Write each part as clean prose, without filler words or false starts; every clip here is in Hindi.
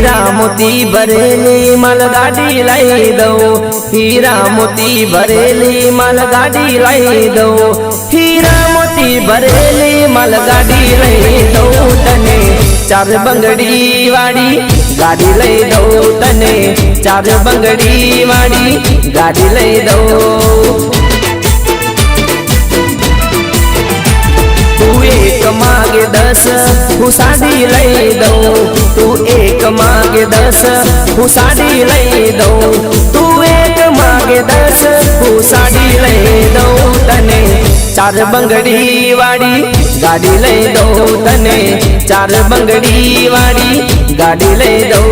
हीरा मोती भरेली मालगाड़ी लाई दो, हीरा मोती भरेली मालगाड़ी लाई दो, हीरा मोती भरेली मालगाड़ी लाई दो तने। चार बंगड़ी वाड़ी गाड़ी लई दो तने, चार बंगड़ी वाड़ी गाड़ी लई दो। तू एक मांगे 10 हूँ साड़ी लई दो, तू एक मांगे 10 हूँ साड़ी लई दो, तू एक मांगे 10 हूँ साड़ी लई दो तने। चार बंगड़ी वाड़ी गाड़ी लई दो तने, चार बंगड़ी वाड़ी गाड़ी लई दो।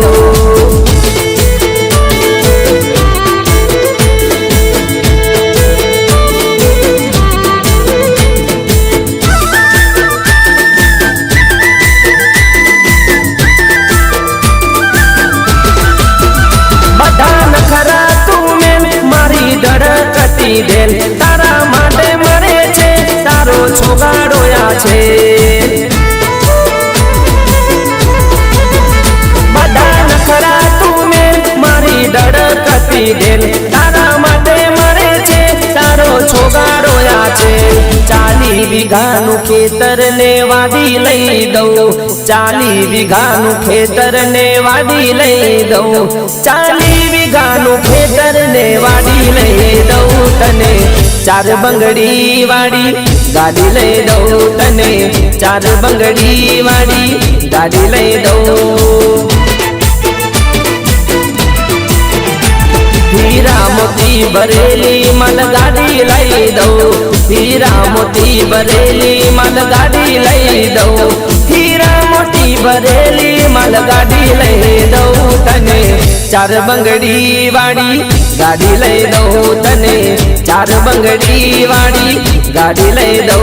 देल तारा माटे मरे छे तारो छोगाड़ोया छे, बड़ा नखरा तुमे मारी डड़कती देल तारा माटे मरे छे तारो छोगाड़ोया छे। 40 बीघानु खेतर ने वाडी लई दो, 40 बीघानु खेतर ने वाडी लई दो, 40 बीघानु खेतर ने वाडी लई दो तने। चार बंगड़ी वाड़ी गाड़ी लई दो तने, चार बंगड़ी वाड़ी गाड़ी लई दो। हीरा मोती भरेली मालगाड़ी लई दो, हीरा मोती भरेली मालगाड़ी लई दो, हीरा मोती भरेली मालगाड़ी लई दो तने। चार बंगड़ी वाड़ी गाड़ी लई दो तने, चार बंगड़ी वाड़ी गाड़ी लई दो।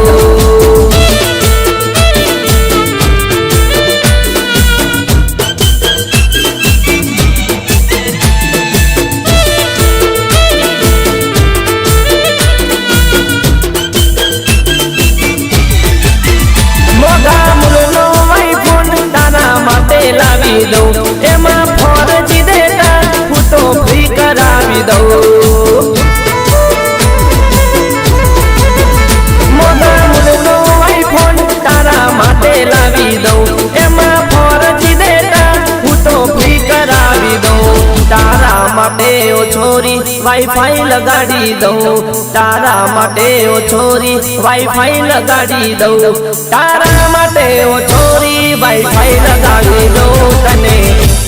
मोगा मुलनो आईफोन तारा माटे लावी दो, एमा 4G डेटा हूँ तो फ्री करावी दो। मोगा मुलनो आईफोन तारा माटे लावी दो, एमा 4G डेटा हूँ तो फ्री करावी दो। तारा माटे ओ छोरी वाईफाई लगाड़ी दो, तारा माटे ओ छोरी वाईफाई लगाड़ी दो, तारा माटे ओ छोरी वाईफाई लगाड़ी दो तने।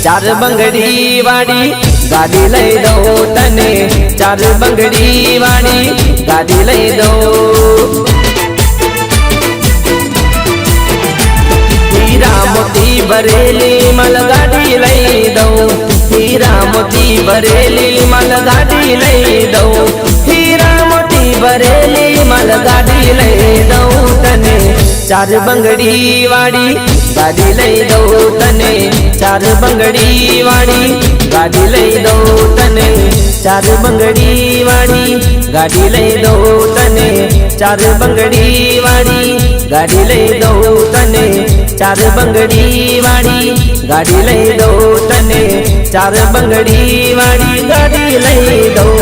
चार बंगड़ी वाड़ी गाड़ी लई दो तने, चार बंगड़ी वाड़ी गाड़ी लई दो। हीरा मोती भरेली मालगाड़ी लई दो, हीरा मोती भरेली मालगाड़ी लई दो, हीरा मोती भरेली मालगाड़ी लई दो तने। चार बंगड़ी वाड़ी गाड़ी लई दो तने, चार बंगड़ी वाड़ी गाड़ी लई दो तने, चार बंगड़ी वाड़ी गाड़ी लई दो तने, चार बंगड़ी वाड़ी गाड़ी लई दो तने, चार बंगड़ी वाड़ी गाड़ी लई दो तने, चार बंगड़ी वाड़ी गाड़ी लई दो।